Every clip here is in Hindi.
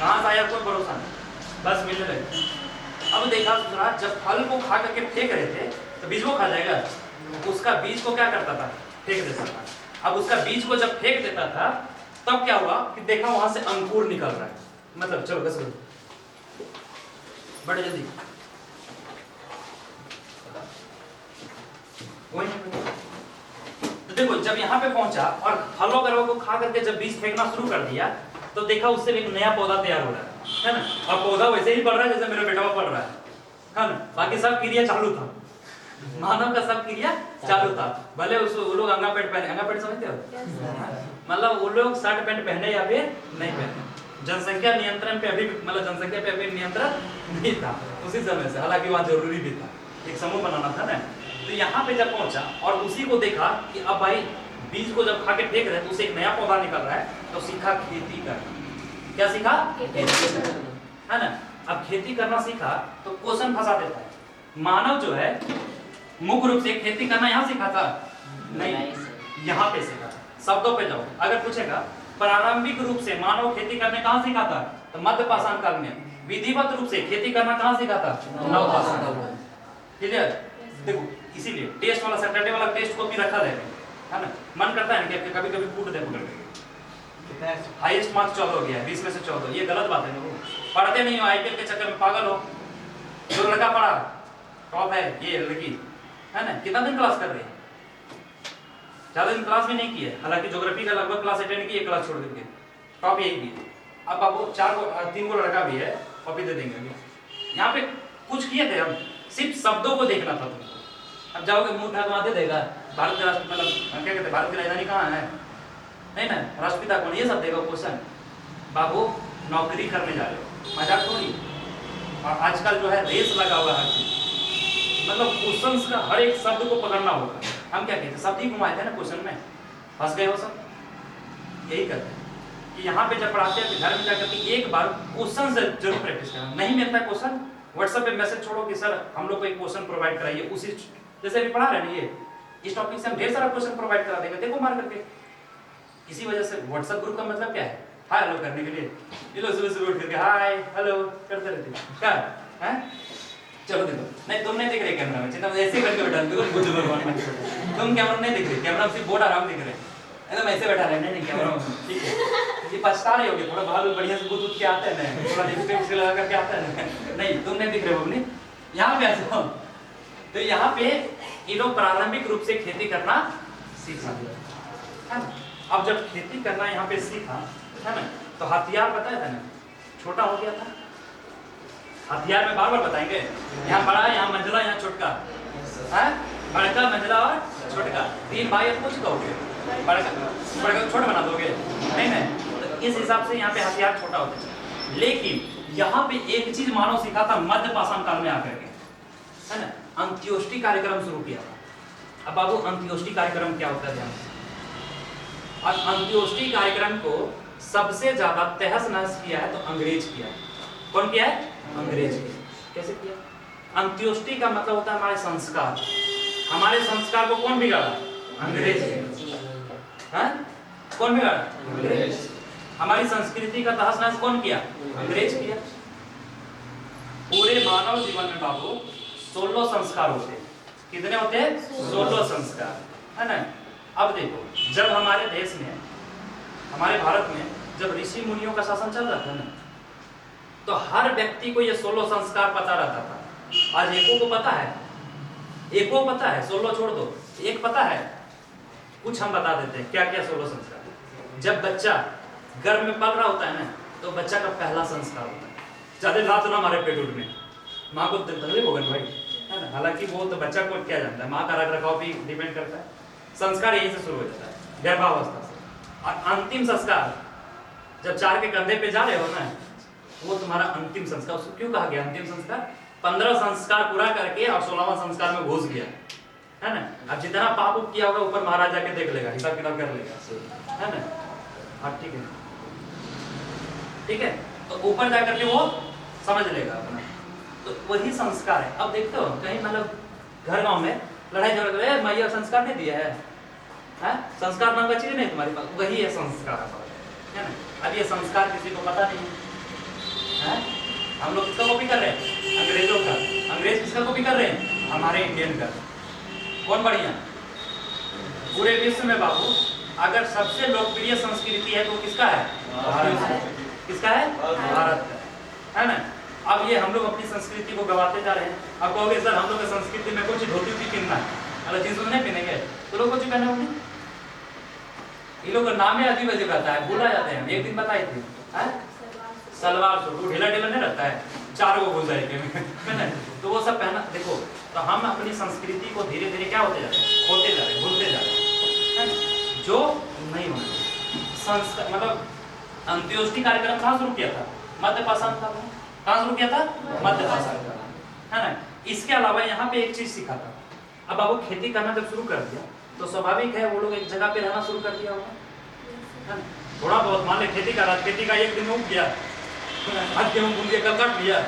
कहाँ से आया कोई भरोसा नहीं, बस मिलने लगे। अब देखा सुना, जब फल को खा करके फेंक रहे थे तो बीज को खा जाएगा, उसका बीज को क्या करता था, फेंक देता था। अब उसका बीज को जब फेंक देता था तब क्या हुआ कि देखा वहां से अंकुर निकल रहा है, मतलब चलो बस बड़े जल्दी तो देखो जब यहाँ पे पहुंचा और फलों वगैरह को खा करके जब बीज फेंकना शुरू कर दिया तो देखा उससे एक नया पौधा तैयार हो रहा है ना, और पौधा वैसे ही बढ़ रहा है जैसे मेरा बेटा पढ़ रहा है ना, बाकी सब क्रिया चालू था, मानव का सब क्रिया चालू था। भले वो लोग अंगा पेंट पहने, अंगा पेंट समझते हो, मतलब वो लोग शर्ट पैंट पहने या फिर नहीं पहने, जनसंख्या नियंत्रण पे अभी मतलब जनसंख्या पे अभी नियंत्रण नहीं था उसी समय से, हालांकि वहाँ जरूरी भी था, एक समूह बनाना था ना। तो यहाँ पे जब पहुंचा और उसी को देखा कि अब भाई बीज को जब खा के फेंक रहे तो उसे एक नया पौधा निकल रहा है, तो सीखा खेती करना। क्या सीखा? खेती करना, है ना। अब खेती करना सीखा तो क्वेश्चन फंसा देता है, मानव जो है मुख्य रूप से खेती करना यहाँ सीखा था नहीं, यहाँ पे सीखा। शब्दों पे जाओ, अगर पूछेगा प्रारंभिक रूप से मानव खेती करने कहाँ सीखा था, तो मध्य पाषाण काल में। विधिवत रूप से खेती करना कहाँ सीखा था, नव पाषाण काल में। क्लियर? देखो इसीलिए टेस्ट वाला सैटरडे वाला टेस्ट को भी रखा है ना, मन करता है कि कभी कभी कूट दे पकड़ के, हाईएस्ट मार्क्स 14 हो गया है 20 में से 14, ये गलत बात है ना, पढ़ते नहीं हो, आईपीएल के चक्कर में पागल हो। जो लड़का पढ़ा टॉप है, ये लड़की है ना, कितना दिन क्लास कर रही है, ज्यादा दिन क्लास भी नहीं की है, हालांकि ज्योग्राफी का लगभग क्लास अटेंड की है, क्लास छोड़ देंगे, टॉप यही की है। अब आपको 3 को लड़का भी है, कॉपी दे देंगे। यहाँ पे कुछ किए थे हम, सिर्फ शब्दों को देखना था तुमको। अब जाओगे मुंह उठा दे देगा, भारत के राष्ट्र मतलब क्या कहते हैं, भारत की राजधानी कहाँ है, नहीं ना, राष्ट्रपिता कौन, ये सब देगा क्वेश्चन। बाबू नौकरी करने जा रहे हो, मजाक थोड़ी। और आजकल जो है रेस लगा हुआ हर चीज, मतलब क्वेश्चंस का हर एक शब्द को पकड़ना होगा। हम क्या कहते हैं, शब्द ही घुमाए थे ना क्वेश्चन में, फंस गए हो सब। यही करते हैं कि यहाँ पे जब पढ़ाते हैं घर में जाकर के एक बार क्वेश्चन से जरूर प्रैक्टिस करना। नहीं मिलता क्वेश्चन, व्हाट्सएप पे मैसेज छोड़ो कि सर हम लोग को एक क्वेश्चन प्रोवाइड कराइए, उसी जैसे अभी पढ़ा रहे हैं ये, इस टॉपिक से हम ढेर सारा क्वेश्चन प्रोवाइड करा देंगे, देखो मार करके। इसी वजह से व्हाट्सएप ग्रुप का मतलब क्या है, हाय हेलो करने के लिए। ये लोग सुबह सुबह उठ करके हाय हेलो करते रहते क्या है। चलो देखो, नहीं तुम नहीं दिख रहे कैमरा में, चिंता ऐसे करके बैठा, बिल्कुल बुद्ध भगवान में तुम कैमरा नहीं दिख रहे, कैमरा सिर्फ बोर्ड आराम दिख रहे हैं, एकदम ऐसे बैठा रहे। नहीं कैमरा ठीक है, ये पछता रहे होगे, थोड़ा बाल बढ़िया से बुद्ध के आते हैं ना, थोड़ा लिपस्टिक लगा करके आता है ना, नहीं तुम नहीं दिख रहे हो अपनी, यहाँ पे ऐसे हो। तो यहाँ पे ये लोग प्रारंभिक रूप से खेती करना सीखा है ना। अब जब खेती करना यहाँ पे सीखा है ना, तो हथियार बताया था ना, छोटा हो गया था। हथियार में बार बार बताएंगे, यहाँ बड़ा, यहाँ मंझला, यहाँ छोटका है, बड़का मंझला और छोटका, 3 भाई अब कुछ कहोगे, बड़का छोटा बना दोगे, नहीं तो इस हिसाब से यहाँ पे हथियार छोटा होता है। लेकिन यहाँ पे एक चीज मानव सीखा था मध्य पाषाण काल में आकर के, है ना, अंत्योष्टि कार्यक्रम शुरू किया था। अब बाबू अंत्योष्टि कार्यक्रम क्या होता है ध्यान से। और अंत्योष्टि कार्यक्रम को सबसे ज्यादा तहस नहस किया है तो अंग्रेज किया। कौन किया है? अंग्रेज किया। कैसे किया? अंत्योष्टि का मतलब होता है हमारे संस्कार, हमारे संस्कार को कौन बिगाड़ा? अंग्रेज। हाँ? कौन बिगाड़ा? अंग्रेज। हमारी संस्कृति का तहस नहस कौन किया? अंग्रेज किया। पूरे मानव जीवन में बाबू 16 संस्कार होते हैं। कितने होते हैं? 16 संस्कार, है ना। अब देखो, जब हमारे देश में, हमारे भारत में जब ऋषि मुनियों का शासन चल रहा था ना, तो हर व्यक्ति को ये 16 संस्कार पता रहता था। आज एको को पता है? एको पता है? 16 छोड़ दो, एक पता है? कुछ हम बता देते हैं क्या क्या 16 संस्कार। जब बच्चा गर्भ में पल रहा होता है ना, तो बच्चा का पहला संस्कार होता है, ज्यादा लात ना मारे पेट उठ में, माँ को तकलीफ होगा भाई, है ना। हालांकि वो तो बच्चा को क्या जानता है, माँ का रख रखाव भी डिपेंड करता है। संस्कार यहीं से शुरू हो जाता है, गर्भावस्था से। और अंतिम संस्कार जब 4 के कंधे पे जा रहे हो ना, वो तुम्हारा अंतिम संस्कार। उसको क्यों कहा गया अंतिम संस्कार? 15 संस्कार पूरा करके और 16वां संस्कार में घुस गया, है ना। अब जितना पाप किया होगा ऊपर महाराज जाके देख लेगा, हिसाब किताब कर लेगा, है ना। हाँ ठीक है, ठीक है, तो ऊपर जाकर के वो समझ लेगा अपना। तो वही संस्कार है। अब देखते हो कहीं मतलब घर गांव में लड़ाई झगड़ा, मैया संस्कार नहीं दिया है, संस्कार नाम का चीज नहीं तुम्हारे पास, वही है संस्कार, है ना। अब ये संस्कार किसी को पता नहीं, हैं? हम लोग किसका कॉपी कर रहे हैं? अंग्रेजों का। अंग्रेज किसका कॉपी कर रहे हैं? हमारे इंडियन का। कौन बढ़िया? पूरे विश्व में बाबू अगर सबसे लोकप्रिय संस्कृति है तो किसका है? भारत। किसका है? भारत का, है ना। अब ये हम लोग अपनी संस्कृति को गवाते जा रहे हैं। अब कहोगे सर हम लोग की संस्कृति में कुछ धोती उती पहनना है, अलग चीज नहीं पहनेंगे तो लोग कुछ पहने होंगे। ये लोग का नाम ही अजीब अजीब रहता है, भूला जाते हैं। एक दिन बताई थी सलवार सूट, वो ढीला ढीला नहीं रहता है, 4 गो घुस जाएंगे तो वो सब पहना। देखो तो हम अपनी संस्कृति को धीरे धीरे क्या होते जा रहे हैं? खोते जा रहे हैं, भूलते जा रहे हैं, जो नहीं होना चाहिए। संस्कार मतलब अंत्योष्टि कार्यक्रम कहाँ शुरू किया था? मध्य पाषाण काल में। कहाँ शुरू किया था? मध्य पाषाण काल में, है ना। इसके अलावा यहाँ पे एक चीज सीखा था। अब आपको खेती करना जब शुरू कर दिया तो स्वाभाविक है वो लोग एक जगह पे रहना शुरू कर दिया होगा, है ना। थोड़ा बहुत मान ले खेती करा, खेती का एक दिन उग गया, आज गेहूं घूम के कल काट लिया,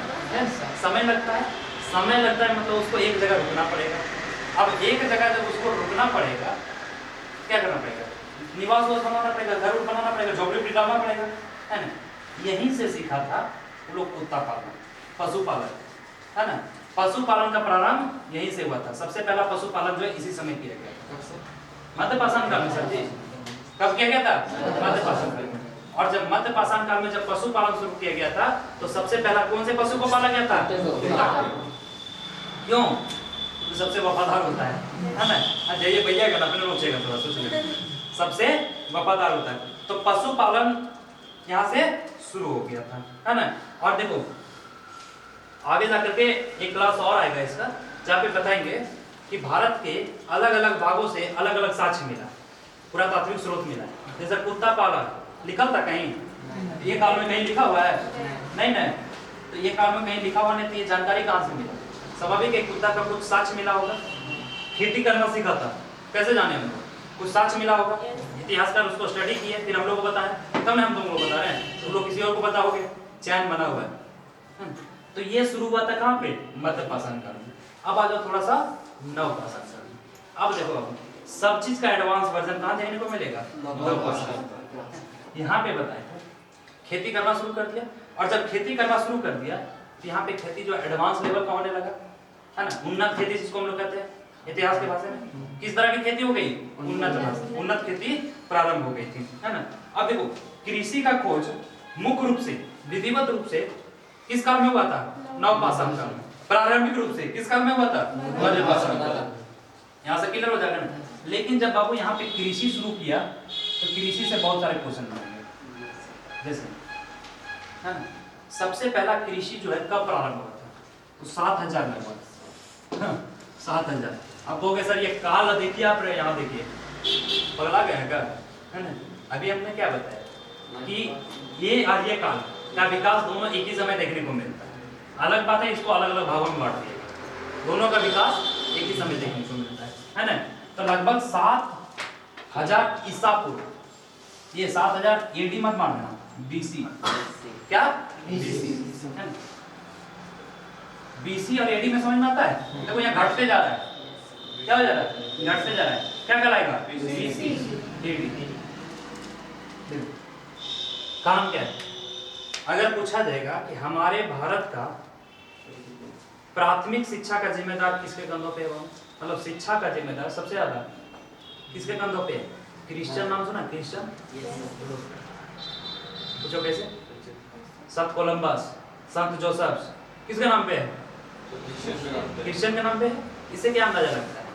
समय लगता है। समय लगता है मतलब उसको एक जगह रुकना पड़ेगा। अब एक जगह जब उसको रुकना पड़ेगा क्या करना पड़ेगा? निवास बनाना पड़ेगा, घर बनाना पड़ेगा, झोपड़ी डालना पड़ेगा, है ना। यहीं से सीखा था वो लोग कुत्ता पालन, पशुपालन, है ना। पशुपालन का प्रारंभ यहीं से हुआ था। सबसे पहला पशुपालन जो है इसी समय किया गया था, मध्य पाषाण काल में। सर जी कब किया गया था? मध्य पाषाण काल में। और जब मध्य पाषाण काल में जब पशुपालन शुरू किया गया था तो सबसे पहला कौन से पशु को पाला गया था? क्यों? तो सबसे वफादार होता है ना। जाइए भैया का अपने रोचेगा थोड़ा सोचिए, सबसे वफादार होता है। तो पशुपालन यहाँ से शुरू हो गया था, है ना। और देखो आगे जाकर के एक क्लास और आएगा इसका, जहाँ पे बताएंगे कि भारत के अलग अलग भागों से अलग अलग साक्ष्य मिला, पुरातात्विक स्रोत मिला। जैसे कुत्ता पालन लिखा था कहीं? ये काल में कहीं लिखा हुआ है? नहीं नहीं। तो ये काल में कहीं लिखा हुआ नहीं तो ये जानकारी कहाँ से मिला? स्वाभाविक एक कुत्ता का कुछ साक्ष्य मिला होगा। खेती करना सीखा था, कैसे जाने हम लोग? कुछ साक्ष्य मिला होगा, इतिहासकार उसको स्टडी किए, फिर हम लोग को बताएं, तब हम तुम लोग बता रहे हैं, तुम लोग किसी और को पता होगे। चैन बना हुआ है। तो ये शुरू हुआ था कहाँ पे? मध्य पाषाण काल में। अब आ जाओ थोड़ा सा नव पाषाण काल में। अब देखो अब सब चीज का एडवांस वर्जन कहाँ देखने को मिलेगा? नव पाषाण। यहाँ पे बताए खेती करना शुरू कर दिया, और जब खेती करना शुरू कर दिया तो यहाँ पे खेती जो एडवांस लेवल का होने लगा, है ना। उन्नत खेती जिसको हम लोग कहते हैं इतिहास के भाषा में। किस तरह की खेती हो गई? उन्नत खेती प्रारंभ हो गई थी, है ना। अब देखो कृषि का खोज मुख्य रूप से विधिवत रूप से किस काल में हुआ था? नव पाषाण काल में। प्रारंभिक रूप से किस काल में हुआ था? मध्य पाषाण काल। यहाँ से क्लियर हो जाएगा ना। लेकिन जब बाबू यहाँ पे कृषि शुरू किया तो कृषि से बहुत सारे क्वेश्चन बनेंगे। जैसे है ना, सबसे पहला कृषि जो है कब प्रारंभ हुआ था? तो 7000 में हुआ था। 7000। अब बोगे सर ये काल देखिए, आप यहाँ देखिए पगला गए क्या, है ना। अभी हमने क्या बताया कि ये और ये काल का विकास दोनों एक ही समय देखने को मिलता है। अलग बात है इसको अलग अलग भागों में बांट दिया, दोनों का विकास एक ही समय देखने को मिलता है ना। तो लगभग 7000 ईसा पूर्व, ये 7000 एडी मत मानना, बीसी। क्या? बीसी, है ना। बीसी और एडी में समझ में आता है? देखो यहाँ घटते जा रहा है, क्या हो जा रहा है? घटते जा रहा है, क्या कहलाएगा? BC AD. काम क्या है? अगर पूछा जाएगा कि हमारे भारत का प्राथमिक शिक्षा का जिम्मेदार किसके कंधों पे है? मतलब शिक्षा का जिम्मेदार सबसे ज्यादा किसके कंधों पे है? क्रिश्चियन। नाम सुना? क्रिश्चियन। पूछो कैसे? संत कोलंबस, संत जोसेफ किसके नाम पे है? क्रिश्चियन के नाम पे है। इससे क्या अंदाजा लगता है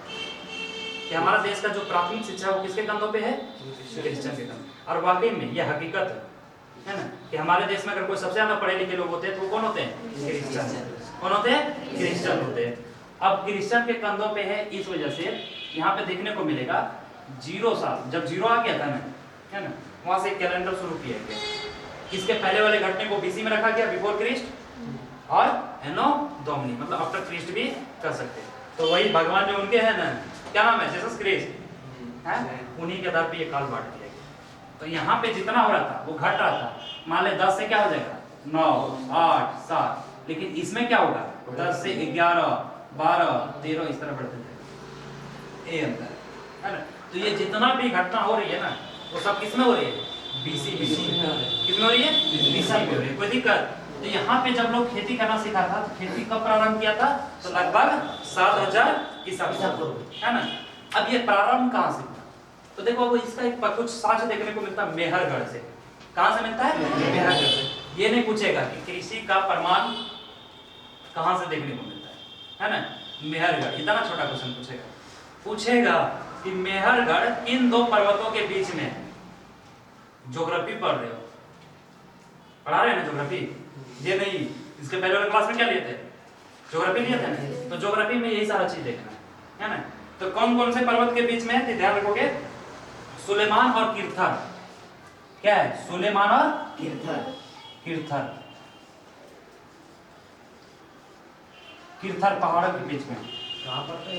कि हमारा देश का जो प्राथमिक शिक्षा है वो किसके कंधों पे है? क्रिश्चियन के कंधों। और वाकई में यह हकीकत है ना कि हमारे देश में अगर कोई सबसे ज्यादा पढ़े लिखे लोग होते हैं तो वो कौन होते हैं? क्रिश्चियन। कौन होते हैं? क्रिश्चियन होते हैं। अब क्रिश्चियन के कंधों पे है, इस वजह से यहाँ पे देखने को मिलेगा 0 साल, जब 0 आ गया था ना, है ना, वहां से कैलेंडर शुरू किया गया। इसके पहले वाले घटने को बीसी में रखा गया, बिफोर क्रिस्ट, और एनो डोमिनी मतलब आफ्टर क्रिस्ट भी कर सकते हैं। तो वही भगवान जो उनके हैं ना, क्या नाम है? जीसस क्रिस्ट, है, उन्हीं के आधार पे ये काल बांट दिया गया। तो यहाँ पे जितना हो रहा था वो घट रहा था। मान ले 10 से क्या हो जाएगा? 9, 8, 7। लेकिन इसमें क्या होगा? 10 से 11, 12, 13 इस तरह बढ़ते जाएगा। ये अंतर है ना। तो ये जितना भी घटना हो रही है ना वो सब किसमें हो रही है? बीसी। किसमें हो रही है? बीसी में हो रही है। कोई दिक्कत? तो यहाँ पे जब लोग खेती करना सीखा था तो खेती कब प्रारंभ किया था? तो लगभग 7000 ईसा पूर्व, है ना। अब ये प्रारंभ कहाँ से हुआ? तो देखो अब इसका एक कुछ साक्ष्य देखने को मिलता है मेहरगढ़ से। कहाँ से मिलता है? मेहरगढ़ से। ये नहीं पूछेगा कि कृषि का प्रमाण कहाँ से देखने को मिलता है ना। मेहरगढ़, इतना छोटा क्वेश्चन पूछेगा। पूछेगा कि मेहरगढ़ किन दो पर्वतों के बीच में है? ज्योग्राफी पढ़ रहे हो, पढ़ा रहे हैं ना ज्योग्राफी? ये नहीं, इसके पहले वाले क्लास में क्या लिए थे? ज्योग्राफी लिए थे ना। तो ज्योग्राफी में यही सारा चीज देखना है ना। तो कौन कौन से पर्वत के बीच में है? ध्यान रखोगे, सुलेमान और किरथर। क्या है? सुलेमान और किरथर। किरथर, किरथर पहाड़ों के बीच में कहां पर है?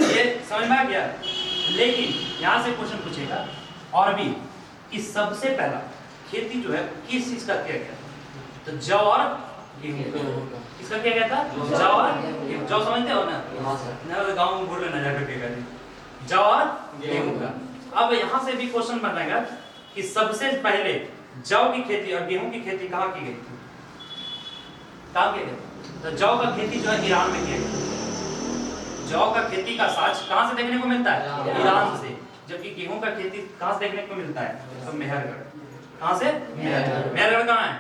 ये समझ में आ गया। लेकिन यहां से क्वेश्चन पूछेगा और भी कि सबसे पहला खेती जो है किस चीज का किया गया? तो जौ और गेहूं का। किसका किया गया था? जौ और गेहूं। जौ समझते हो ना? ना गांव में बोल लेना जाकर के गाली। जौ और गेहूं का। अब यहां से भी क्वेश्चन बनेगा कि सबसे पहले जौ की खेती और गेहूं की खेती कहां की गई थी? कहां की गई? तो जौ का खेती जो है ईरान में किया गया। जौ का खेती का साक्ष्य कहां से देखने को मिलता है? ईरान से। जबकि गेहूं का खेती कहां से देखने को मिलता है? तो मेहरगढ़। कहां से? मेहरगढ़। मेहरगढ़ कहां है?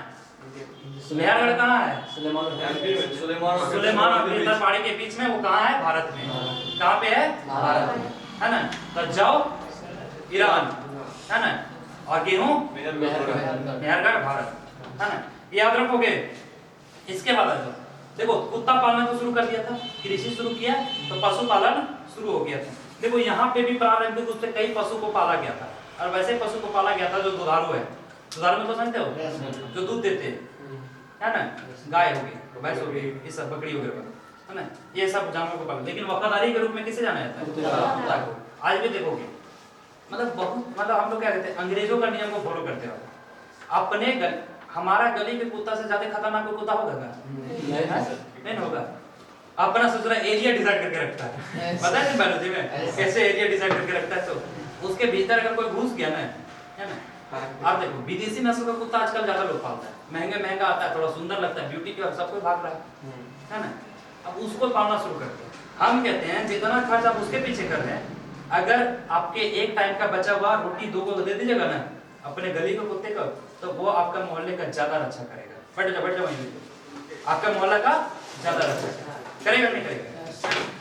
मेहरगढ़ कहां है? सुलेमान और किरथर पहाड़ी के बीच में। वो कहां है? भारत में। कहां पे है? भारत में, है ना। तो जौ ईरान, है ना, और गेहूं मेहरगढ़ भारत, है ना। याद रखोगे। इसके बाद देखो कुत्ता पालना तो शुरू कर दिया था, कृषि शुरू किया तो पशुपालन शुरू हो गया था। देखो यहाँ पे भी प्रारंभिक रूप से कई पशु को पाला गया था, और वैसे पशु को पाला गया था जो दुधारू है। दुधारू में तो समझते हो? जो दूध देते हैं, है ना। गाय हो गई, भैंस हो गई, ये सब बकरी हो गई, है ना। ये सब जानवरों को पाला। लेकिन वफादारी के रूप में किसे जाना जाता है? कुत्ता को। आज भी देखोगे, मतलब बहुत, मतलब हम लोग क्या कहते हैं, अंग्रेजों का नियम को फॉलो करते हो। अपने हमारा गली के कुत्ता से ज्यादा खतरनाक कोई कुत्ता होगा क्या? नहीं होगा। अपना ससुरा एरिया डिसाइड करके रखता है। पता है बायोलॉजी में कैसे एरिया डिसाइड करके रखता है? तो उसके भीतर अगर कोई घुस गया ना, है ना। आप देखो विदेशी नस्ल का कुत्ता आजकल ज्यादा लोग पालता है, महंगा आता है, थोड़ा सुंदर लगता है, ब्यूटी के सब कोई भाग रहा है ना। अब उसको पालना शुरू करते हैं। हम कहते हैं जितना खर्च आप उसके पीछे कर रहे हैं, अगर आपके एक टाइम का बचा हुआ रोटी 2 को दे दीजिएगा ना अपने गली के कुत्ते को, तो वो आपका मोहल्ले का ज्यादा रक्षा करेगा। बैठ जाओ वहीं, आपका मोहल्ला का ज्यादा रक्षा करेगा। नहीं करेगा?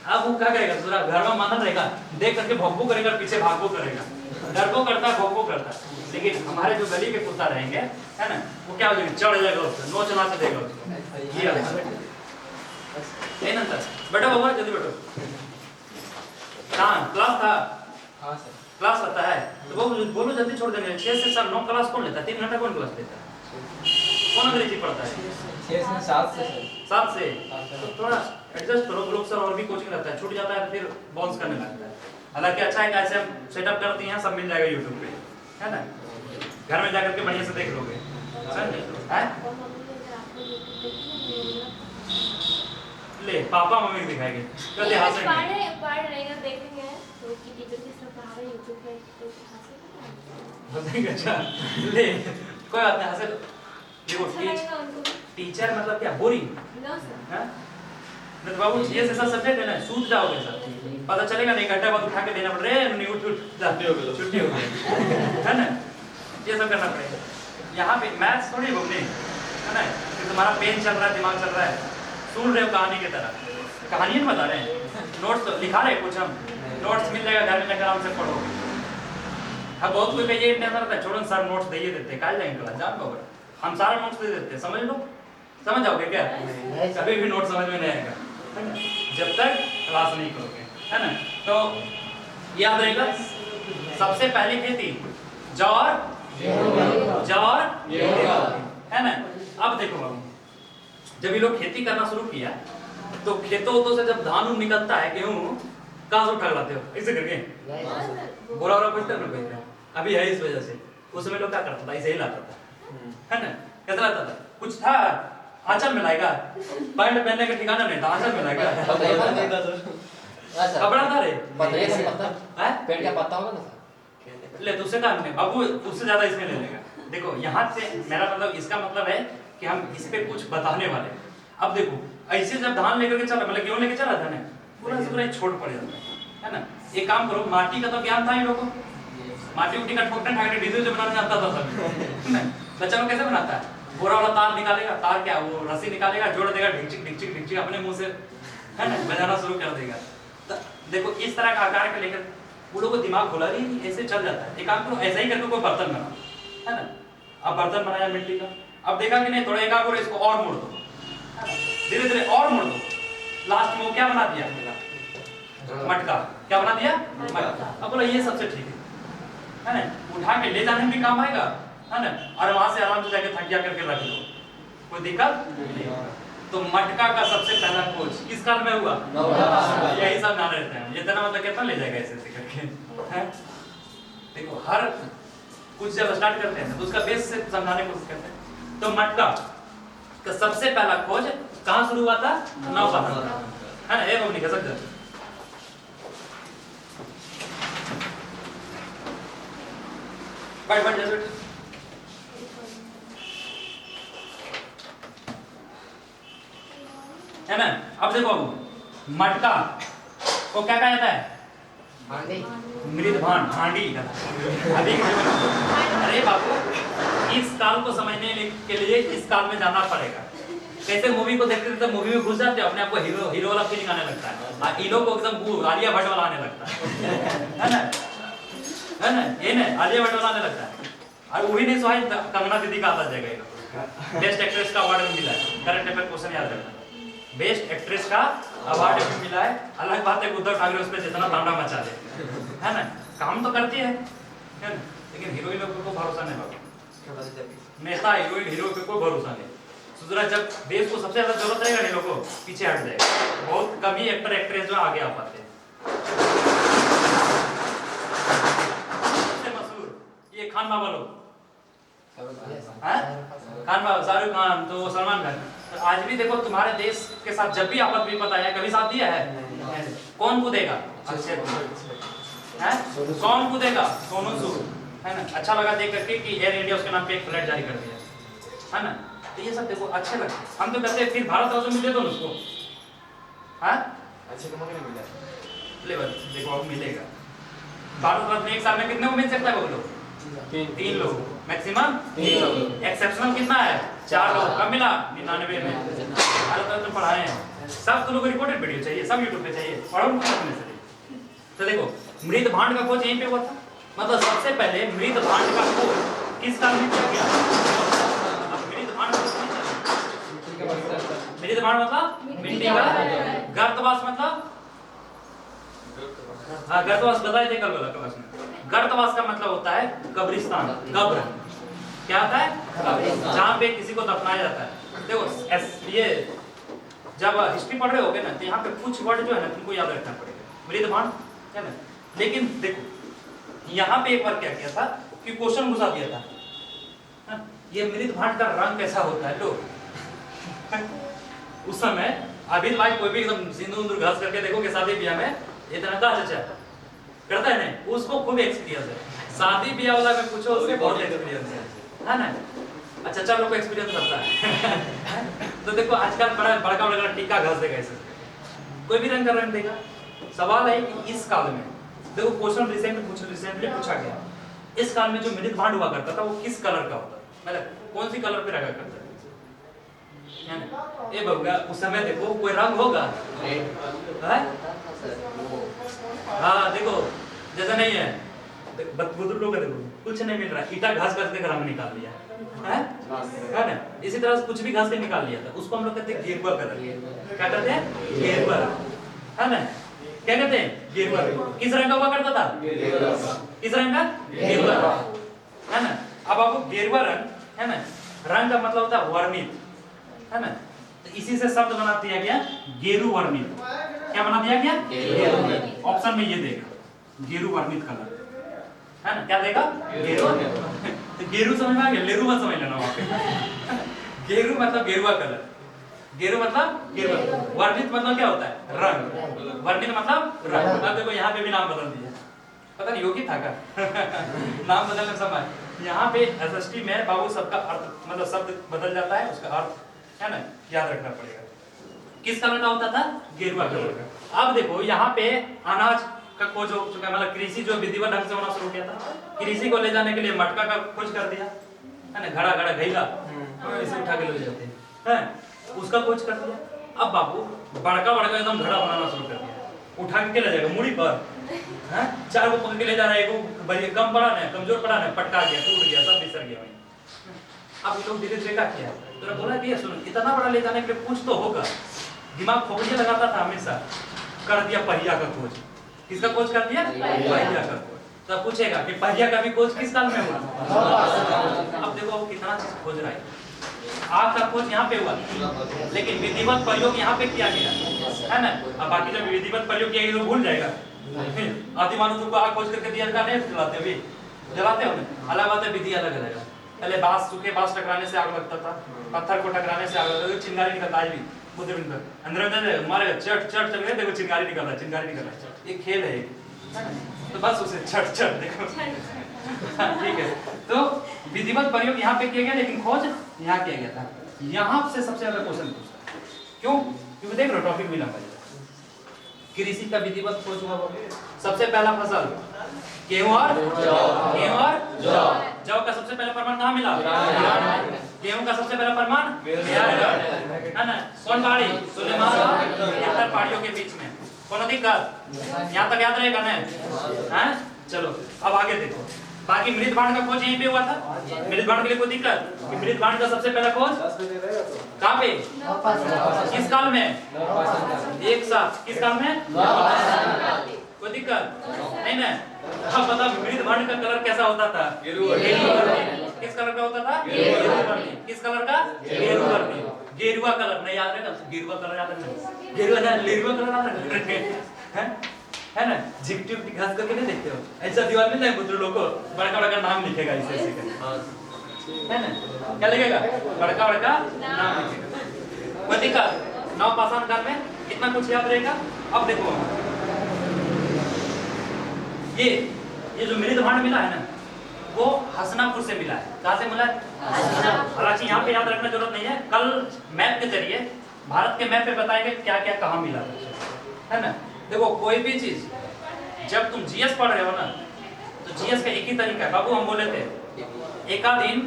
अब वो क्या करेगा? दूसरा घर में मानत रहेगा, देख करके भौंकू करेगा, पीछे भागो करेगा, डरबो करता है, भौंकू करता है। लेकिन हमारे जो गली के कुत्ता रहेंगे, है ना, वो क्या हो जाएगा? चढ़ जाएगा उसको, नोच नाच देगा उसको। ये ना सर, बैठो बाबा, जल्दी बैठो। कहाँ क्लास था? हाँ सर, क्लास रहता है तो वो बोलो जल्दी छोड़ देंगे। 6 से 9 क्लास कौन लेता है? 3 घंटा कौन क्लास लेता है? कौन अंग्रेजी पढ़ता है? 6 से 7 से 7 से। तो थोड़ा एडजस्ट करो। ग्रुप सर और भी कोचिंग रहता है, छूट जाता है तो फिर बाउंस करने लगता है। हालांकि अच्छा है कि ऐसे हम सेटअप कर दिए हैं, सब मिल जाएगा यूट्यूब पे, है ना। घर में जाकर के बढ़िया से देख लोगे, है? ले पापा मम्मी को दिखाएंगे तो हंसेंगे। पढ़ रहे हैं, देखेंगे तो कि टीचर किस तरह पढ़ा रहे हैं यूट्यूब पे, तो हंसेंगे। अच्छा ले, कोई बात नहीं, हंसे। देखो टीचर मतलब क्या? बोरिंग? No sir. हैं? नहीं बाबू, ये ऐसा सब्जेक्ट है ना, सूझ जाओगे सर, पता चलेगा नहीं, घंटे बाद उठा के देना पड़ रहा है, नहीं उठ छुट्टी हो गई, है ना। ये सब करना पड़ेगा। यहाँ पे मैथ्स थोड़ी घूमने, है ना, कि तुम्हारा पेन चल रहा है, दिमाग चल रहा है, सुन रहे हो कहानी की तरह, कहानी में बता रहे हैं, नोट्स तो लिखा रहे कुछ, हम नोट्स मिल जाएगा, घर में जाकर आराम से पढ़ोगे। हाँ बहुत कोई कहिए टेंशन रहता है, छोड़ो सर नोट्स दे देते, काल जाएंगे क्लास, जान लो हम सारा नोट्स दे देते, समझ लो, समझ जाओगे क्या? कभी भी नोट समझ में नहीं आएगा, है ना, जब तक क्लास नहीं करोगे, है ना। तो याद रहेगा, सबसे पहली खेती जौर, है ना। अब देखो बाबू, जब ये लोग खेती करना शुरू किया तो खेतों से जब धान निकलता है, गेहूं कहाँ से उठा लाते हो? ऐसे करके बोरा पूछते हैं, अभी है इस वजह से। उसमें लोग क्या करता था? ऐसे ही लाता था, है ना। कैसे लाता था? कुछ था आंचल में लाएगा, पैंट पहनने का ठिकाना नहीं था, आंचल में लाएगा, कपड़ा था रे, पेड़ का पत्ता होगा ना, ले दूसरे का हमने अब वो उससे ज्यादा इसमें ले लेगा। देखो यहाँ से मेरा मतलब इसका मतलब है कि हम इस पे कुछ बताने वाले। अब देखो ऐसे जब धान लेकर के चला मतलब गेहूं लेके चला था ना पूरा से पूरा छोड़ पड़ जाता है ना। एक काम करो माटी का तो ज्ञान था इन लोगों को, माटी उटी का ठोकना ठाकना डीजल जो बनाना जानता था सब। बच्चा लोग कैसे बनाता है, बोरा वाला तार निकालेगा, तार क्या वो रस्सी निकालेगा, जोड़ देगा, ढिकचिक ढिकचिक ढिकचिक अपने मुंह से है ना बजाना शुरू कर देगा। तो देखो इस तरह का आकार के लेकर वो लोग को दिमाग खोला नहीं, ऐसे चल जाता है। एक काम करो ऐसा ही करके कोई बर्तन बना है ना। अब बर्तन बनाया मिट्टी का, अब देखा कि नहीं थोड़ा एक काम करो इसको और मोड़ दो, धीरे धीरे और मोड़ दो, लास्ट में वो क्या बना दिया मटका। क्या बना दिया मटका। अब बोला ये सबसे ठीक है ना, उठा के ले जाने में भी काम आएगा है ना, और वहां से आराम से जाके थकिया करके रख लो, कोई दिक्कत नहीं। तो मटका का सबसे पहला खोज किस काल में हुआ, यही सब ना रहते हैं। ये तो मतलब कितना ले जाएगा ऐसे करके हैं। देखो हर कुछ जब स्टार्ट करते हैं तो उसका बेस से समझाने की कोशिश करते हैं। तो मटका का सबसे पहला खोज कहाँ शुरू हुआ था, नौबहार है ना। एक नहीं कह सकते बैठ बैठ है ना। अब देखो मटका को क्या कहा जाता है, मृद भांड हांडी। अरे बाबू इस काल को समझने के लिए इस काल में जाना पड़ेगा। कैसे मूवी को देखते तो मूवी में घुस जाते हो, अपने आप को हीरो हीरो वाला फीलिंग आने लगता है, हीरो को एकदम आलिया भट्ट वाला आने लगता है ना, है ना। ये ना आलिया भट्ट वाला आने लगता है। और वही नहीं सुहाई कंगना दीदी का आता जाएगा, बेस्ट एक्ट्रेस का अवार्ड मिला है। करंट अफेयर क्वेश्चन याद रखना, बेस्ट एक्ट्रेस का अवार्ड भी मिला है। अलग बात है उद्धव ठाकरे उस पर जितना तांडा मचा दे है ना, काम तो करती है ना, लेकिन हीरोइन लोगों को भरोसा नहीं बाबा, नेता हीरोइन हीरो पे कोई भरोसा नहीं। सुधरा जब देश को सबसे ज्यादा जरूरत रहेगा नहीं लोगों पीछे हट जाएगा। बहुत कम ही एक्टर एक्ट्रेस जो आगे आ पाते हैं। सबसे मशहूर ये खान बाबा लोग, खान बाबा, शाहरुख खान तो सलमान खान। तो आज भी देखो तुम्हारे देश के साथ जब भी आपद विपद आया कभी साथ दिया है, कौन कूदेगा, कौन कूदेगा, सोनू सूद है ना। अच्छा लगा देख करके कि एयर इंडिया उसके नाम पे एक फ्लाइट जारी कर दिया है ना। तो ये सब देखो अच्छे लगते हम तो कहते हैं फिर भारत रत्न मिले तो उसको अच्छे कमा के मिला लेवल देखो अब मिलेगा। भारत रत्न एक साल में कितने को मिल सकता है वो लोग, तीन लोग मैक्सिमम, एक्सेप्शनल कितना है 4 लोग। कब मिला 99 में। भारत रत्न पढ़ाए हैं सब, तो लोग रिकॉर्डेड वीडियो चाहिए, सब यूट्यूब पे चाहिए, पढ़ो से। तो देखो मृद भांड का खोज यहीं पे हुआ था। मतलब सबसे पहले मृद भांड का खोज किस काल में किया गया। मृद भांड मतलब मिट्टी का, गर्तवास मतलब हाँ गर्तवास बताए थे कल वाला क्लास में। गर्तवास का मतलब होता है कब्रिस्तान, कब्र क्या होता है, जहाँ पे किसी को दफनाया जाता है। देखो ये जब हिस्ट्री पढ़ रहे होगे ना तो यहाँ पे कुछ वर्ड जो है ना तुमको याद रखना पड़ेगा, मृद भांड है ना। लेकिन देखो यहाँ पे एक बार क्या किया था कि क्वेश्चन घुसा दिया था, ये मृद भांड का रंग कैसा होता है। लोग उस समय अभी लाइक कोई भी एकदम सिंदूर घास करके देखो कि शादी ब्याह में इतना का अच्छा करता है नहीं, उसको खूब एक्सपीरियंस है। शादी ब्याह वाला में पूछो उसको बहुत एक्सपीरियंस है ना। अच्छा अच्छा लोग को एक्सपीरियंस करता है तो देखो आजकल बड़ा बड़का बड़का टीका घास देगा ऐसे, कोई भी रंग का रंग देगा। सवाल है कि इस काल में देखो क्वेश्चन रिसेंटली पूछा गया, इस काल में जो मृद भांड हुआ करता था वो किस कलर का होता, मतलब कौन सी कलर पे रखा करता है ये बबुआ। उस समय देखो कोई रंग होगा हाँ देखो जैसा नहीं है बुजुर्ग लोग देखो कुछ नहीं मिल रहा, ईटा घास घास के रंग निकाल लिया है ना। इसी तरह से कुछ भी घास के निकाल लिया था, उसको हम लोग कहते हैं गेरुआ कलर। क्या कहते हैं, गेरुआ है ना। क्या कहते हैं, गेरुआ। किस रंग का हुआ करता था, किस रंग का, गेरुआ है ना। अब आपको गेरुआ रंग है ना, रंग का मतलब होता है वर्णित है ना। तो इसी से शब्द बना दिया गया गेरु वर्णित। क्या बना दिया गया, गेरु। ऑप्शन में ये देगा गेरु वर्णित कलर है ना। क्या देगा, गेरु। तो गेरु समझ में आ गया, लेरु मत समझ लेना वहां पे। गेरु मतलब गेरुआ कलर, गेरु मतलब गेरुआ, वर्णित मतलब क्या होता है, रंग। वर्णित मतलब रंग। अब देखो यहाँ पे भी नाम बदल दिया पता नहीं योगी था का नाम बदलने का समय। यहाँ पे एसएसटी में बाबू सबका अर्थ मतलब शब्द बदल जाता है, उसका अर्थ है ना याद रखना पड़ेगा। किस कलर का होता था? गेरुआ कलर का। अब देखो यहाँ पे अनाज का खोज हो चुका है, मतलब कृषि जो विधिवत ढंग से होना शुरू किया था, कृषि को ले जाने के लिए मटका का खोज कर दिया है ना, घड़ा घड़ा घैला इसे उठा के ले जाते हैं, उसका खोज कर दिया। अब बाबू बड़का बड़का एकदम घड़ा बनाना शुरू कर दिया, उठा के ले जाएगा मुड़ी पर, हैं 4 को पकड़ के ले जा रहा है, एक बड़ी कम पड़ा ना कमजोर पड़ा ना, पटका गया, टूट गया, सब बिसर गया वहीं। अब लोग धीरे धीरे क्या किया, तो बोला कि सुनो इतना बड़ा ले जाने के लिए कुछ तो होगा, दिमाग खोपड़िया लगाता था हमेशा, कर दिया पहिया का खोज। किसका खोज कर दिया? पहिया का खोज। तो पूछेगा कि पहिया का भी खोज किस साल में हुआ? अब देखो वो कितना चीज खोज रहा है। आग का खोज यहाँ पे हुआ, लेकिन विधिवत प्रयोग यहाँ पे किया गया है ना। अब बाकी जब विधिवत प्रयोग किया गया तो भूल जाएगा। आदि मानो तुमको आग खोज करके दिया नहीं जलाते भी, जलाते हो ना, अलग बात है, विधि अलग रहेगा। पहले बांस, सूखे बांस टकराने से आग लगता था, पत्थर को टकराने से आग लगता था, चिंगारी निकलता है भी अंदर हमारे चट चट चल गए, देखो चिंगारी निकल रहा है, चिंगारी निकल रहा है, ये खेल है तो बस उसे छट छट देखो ठीक है। तो विधिवत प्रयोग यहाँ पे किया गया, लेकिन खोज यहाँ किया गया था। यहाँ से सबसे ज्यादा क्वेश्चन पूछता है, क्यों? क्योंकि देख रहे हो टॉपिक भी लंबा है। कृषि का विधिवत खोज हुआ, सबसे पहला फसल गेहूं और जौ का सबसे पहला प्रमाण कहाँ मिला? गेहूं का सबसे पहला प्रमाण है ना, कौन पहाड़ी? सुलेमान और पहाड़ियों के बीच में। कौन दिक्कत? यहाँ तक याद रहेगा ना? हैं? चलो अब आगे देखो, बाकी मृत बाण का खोज यहीं पे हुआ था। मृत बाण के लिए कोई दिक्कत? कि मृत बाण का सबसे पहला खोज कहाँ पे? किस काल में? एक साथ किस काल में? कोई दिक्कत नहीं ना? हाँ पता मृत बाण का कलर कैसा होता था? किस कलर का होता था? किस कलर का? गेरुआ कलर। नहीं याद रहेगा? गेरुआ कलर याद रखना, गेरुआ ना लेरुआ कलर याद रखना है ना। झिकटी उकटी घास करके नहीं देखते हो, ऐसा दीवार में नहीं बुजुर्ग लोग को बड़का बड़का नाम लिखेगा ऐसे ऐसे करके, है ना, क्या लिखेगा? बड़का बड़का नाम लिखेगा। कोई दिक्कत? नौ पाषाण काल में इतना कुछ याद रहेगा। अब देखो ये जो मृत भांड मिला है ना, वो हसनापुर से मिला है। कहाँ से मिला है? हालांकि यहाँ पे याद रखना जरूरत नहीं है, कल मैप के जरिए भारत के मैप पे बताएंगे क्या क्या कहाँ मिला है ना। देखो कोई भी चीज जब तुम जीएस पढ़ रहे हो ना, तो जीएस का एक ही तरीका है। बाबू हम बोले थे एक आध दिन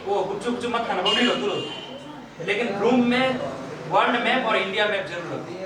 वो गुपचुप मत खाना, बोल लो तुरंत, लेकिन रूम में वर्ल्ड मैप और इंडिया मैप जरूर रखो।